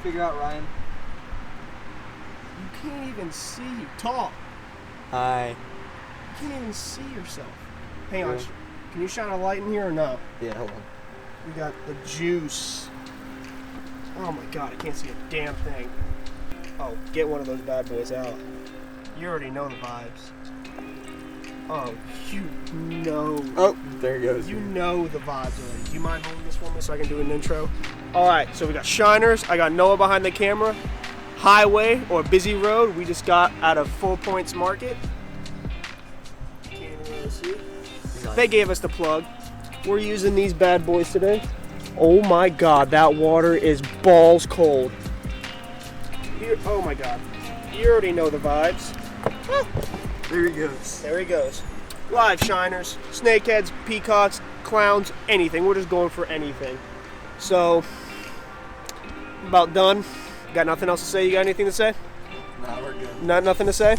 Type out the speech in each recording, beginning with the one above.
figure out Ryan? You can't even see. Tall. Hi. You can't even see yourself. Hang on. Can you shine a light in here or no? Yeah, hold on. We got the juice. Oh my god, I can't see a damn thing. Oh, get one of those bad boys out. You already know the vibes. Oh, you know. Oh, there he goes. You know the vibes already. Do you mind holding this for me so I can do an intro? Alright, so we got shiners. I got Noah behind the camera. Highway or busy road. We just got out of 4 Points Market. Can't even really see. Nice. They gave us the plug. We're using these bad boys today. Oh my god, that water is balls cold. Oh my god. You already know the vibes. There he goes. There he goes. Live shiners, snakeheads, peacocks, clowns, anything. We're just going for anything. So, about done. Got nothing else to say? You got anything to say? Nah, we're good. Nothing to say?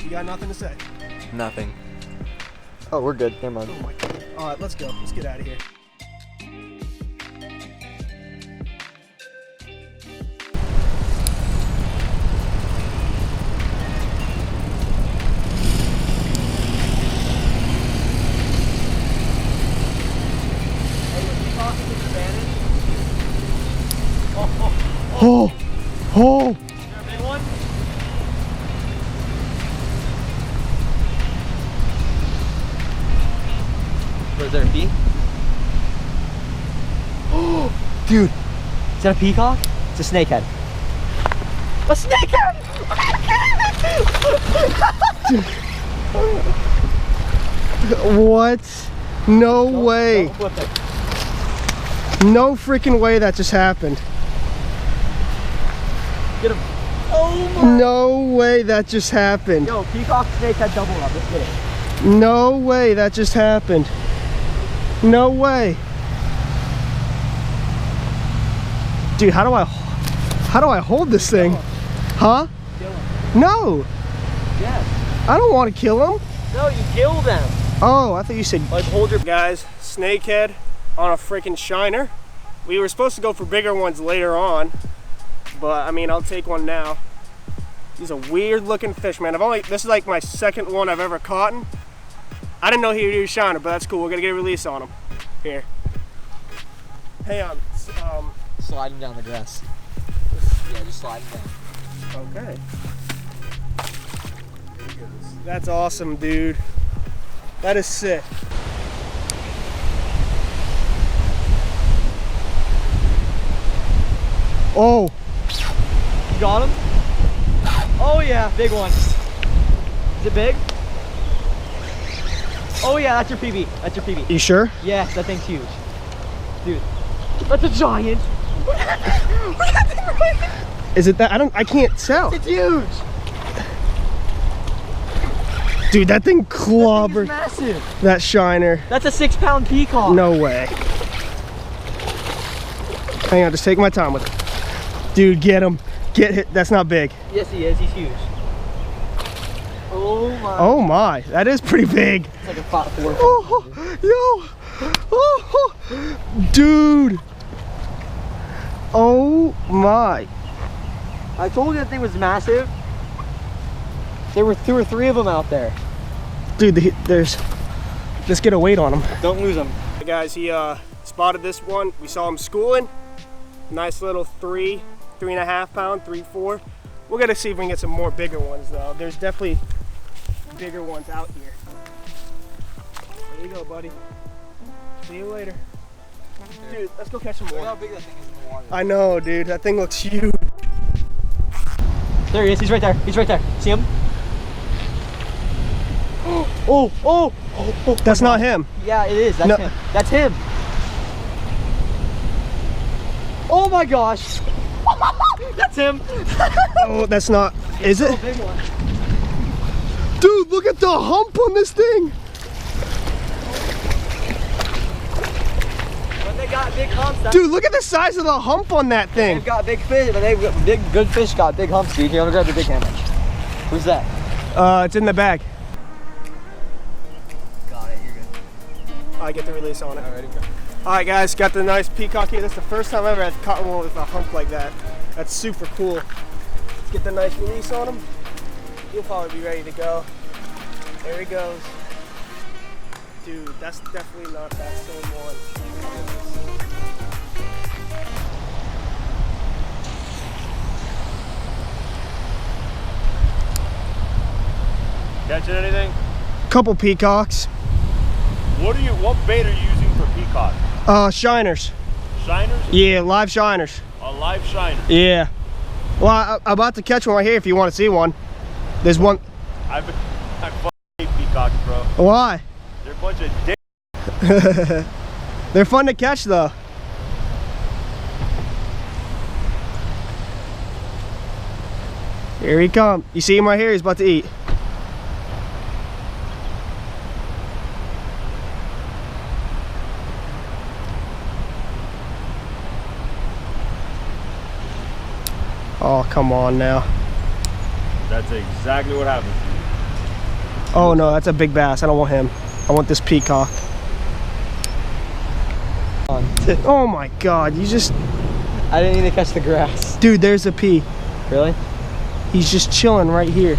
You got nothing to say? Nothing. Oh, we're good. Never mind. Oh my god. Alright, let's go. Let's get out of here. Oh, oh. Is there a big one? Where's there a bee? Oh, dude. Is that a peacock? It's a snakehead. A snakehead! What? No way. Don't flip it. No freaking way that just happened. Get him. Oh my. No way that just happened. Yo, peacock, snakehead, double up. Let's get it. No way that just happened. No way. Dude, how do I hold this thing? Huh? Kill him. No. Yes. I don't want to kill him. No, you kill them. Oh, I thought you said Like, hold your. guys, snakehead on a freaking shiner. We were supposed to go for bigger ones later on, but I mean, I'll take one now. He's a weird looking fish, man. This is like my second one I've ever caught. I didn't know he would use shiner, but that's cool. We're gonna get a release on him. Here. Hey, Sliding down the grass. Yeah, just sliding down. okay. There he goes. That's awesome, dude. That is sick. Oh. You got him? Oh yeah, big one. Is it big? Oh yeah, that's your PB. That's your PB. You sure? Yes, that thing's huge. Dude, that's a giant. Is it that? I can't tell. It's huge. Dude, that thing That thing is clobbered massive. that shiner. That's a 6-pound peacock. No way. Hang on, just take my time with it. Dude, get him. Get hit. That's not big. Yes, he is. He's huge. Oh my. Oh my, that is pretty big. It's like a 4. Oh, yo. Oh, dude. Oh my. I told you that thing was massive. There were 2 or 3 of them out there. Dude, let's get a weight on him. Don't lose them. Hey guys, he spotted this one. We saw him schooling. Nice little 3.5 pound, 3-4. We're gonna see if we can get some more bigger ones though. There's definitely bigger ones out here. There you go, buddy. See you later. Dude, let's go catch some Look how more. big that thing is in the water. I know, dude. That thing looks huge. There he is. He's right there. He's right there. See him? Oh. That's not him. Yeah, it is. That's No. him. That's him. Oh my gosh. That's him. Oh, that's not. Is Still it? a big one. Dude, look at the hump on this thing. When they got big humps, Dude, look at the size of the hump on that thing. they've got big fish, but good fish got big humps, dude. Here, I'm gonna grab the big hammer. Who's that? It's in the bag. Got it, you're good. I get the release on it. Alrighty, go. Alright guys, got the nice peacock here. This is the first time I've ever had caught one with a hump like that. That's super cool. Let's get the nice release on him. He'll probably be ready to go. There he goes. Dude, that's definitely not that same one. Catching anything? Couple peacocks. What bait are you using for peacock? Shiners. Shiners? Yeah, live shiners. A live shiner? Yeah. Well, I'm about to catch one right here if you want to see one. There's one. I fucking hate peacocks, bro. Why? They're a bunch of dicks. They're fun to catch though. Here he comes. You see him right here? He's about to eat. Oh, come on now. That's exactly what happens to you. Oh no, that's a big bass. I don't want him. I want this peacock. Oh my God, you just... I didn't even catch the grass. Dude, there's a pea. Really? He's just chilling right here.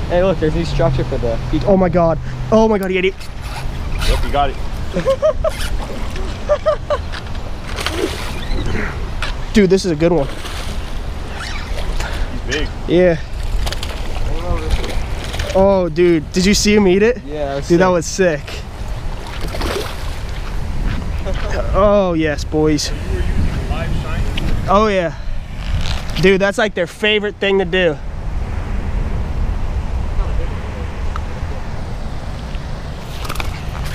Hey, look, there's new structure for the peacock. Oh my God. Oh my God, he ate it. Yep, you got it. Dude, this is a good one. He's big. Yeah. Oh, dude, did you see him eat it? Yeah, dude, that was sick. Oh yes, boys. So you were using a live shiner? Oh yeah. Dude, that's like their favorite thing to do.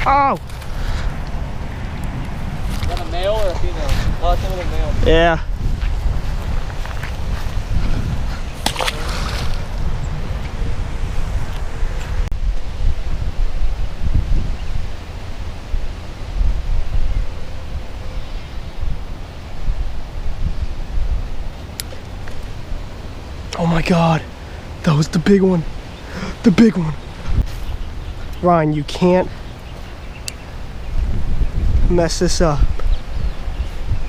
Oh! Is that a male or a female? Oh, it's a little male. Yeah. Oh my God, that was the big one. The big one. Ryan, you can't mess this up.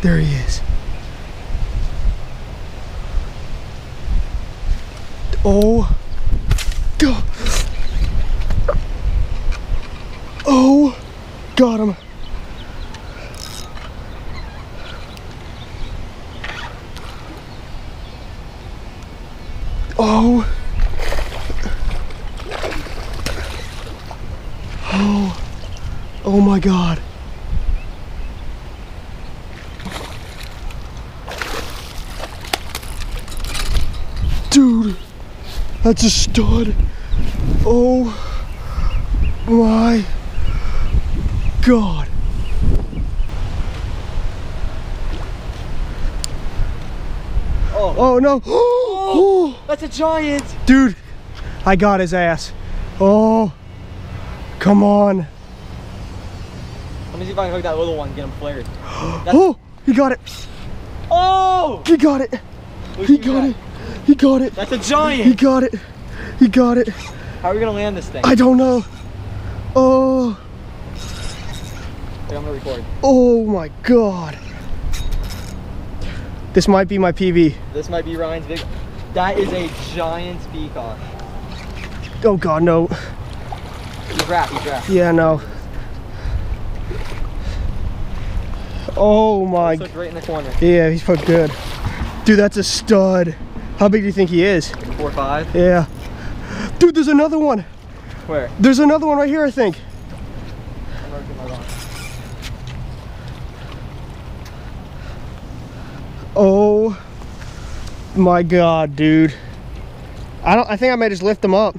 There he is. Oh, God. Oh, got him. Oh. Oh. Oh my God. Dude, that's a stud. Oh my God. Oh no. Oh, that's a giant. Dude, I got his ass. Oh, come on. Let me see if I can hook that little one and get him flared. Oh, he got it. Oh! He got it. He got it. He got it. That's a giant. He got it. He got it. How are we gonna land this thing? I don't know. Oh. Wait, I'm gonna record. Oh my God. This might be my PB. This might be Ryan's big. That is a giant peacock. Oh God, no. He's wrapped. Yeah, no. Oh my. He's right in the corner. Yeah, he's put good. Dude, that's a stud. How big do you think he is? 4 or 5. Yeah. Dude, there's another one. Where? There's another one right here, I think. I'm gonna get my line. Oh my God, dude. I think I may just lift them up.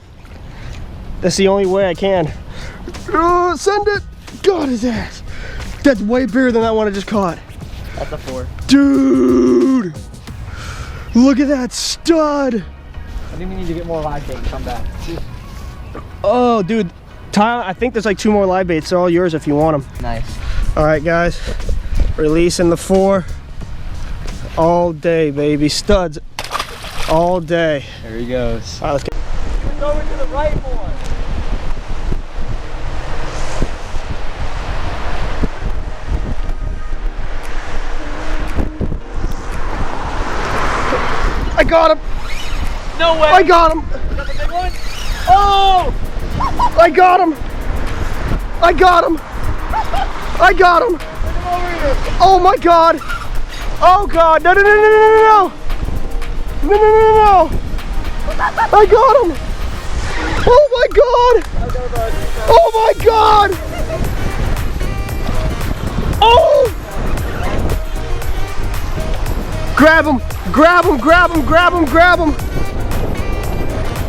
That's the only way I can. Send it. God, his ass. That's way bigger than that one I just caught. That's a 4. Dude. Look at that stud. I think we need to get more live bait and come back. Oh, dude. Tyler, I think there's like 2 more live baits. They're all yours if you want them. Nice. All right, guys. Releasing the 4. All day, baby. Studs all day. There he goes. All right, let's get. You're going to the right one. I got him. No way. I got him. Got the big one? Oh! I got him. I got him. I got him. Oh my God. Oh God. No, no, no, no, no, no. No, no, no, no, no. I got him. Oh my God. Oh my God. Oh. Grab him. Grab him. Grab him. Grab him. Grab him.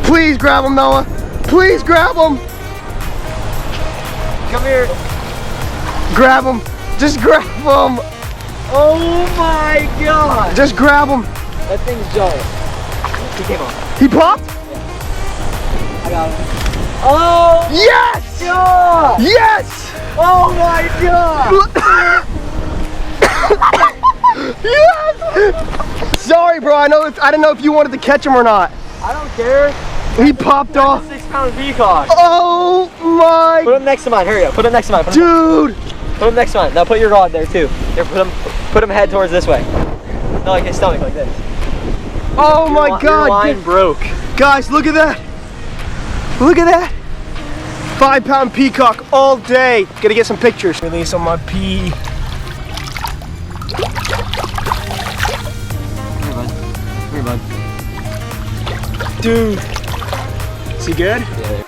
Please grab him, Noah. Please grab him. Come here. Grab him. Just grab him. Oh my God. Just grab him. That thing's giant. He came off. He popped? I got him. Oh Yes! God. Yes! Oh my God. Yes! Sorry, bro. I didn't know if you wanted to catch him or not. I don't care. He popped off. 6-pound peacock. Oh my. Put him next to mine. Hurry up. Put him next to mine. Dude. Put him next to mine. Now put your rod there too. Here, put him head towards this way. No, like his stomach, like this. Oh my Your God. line broke. Guys, look at that. Look at that. 5-pound peacock all day. Gotta get some pictures. Release on my pea. Here, bud. Here, bud. Dude. Is he good? Yeah.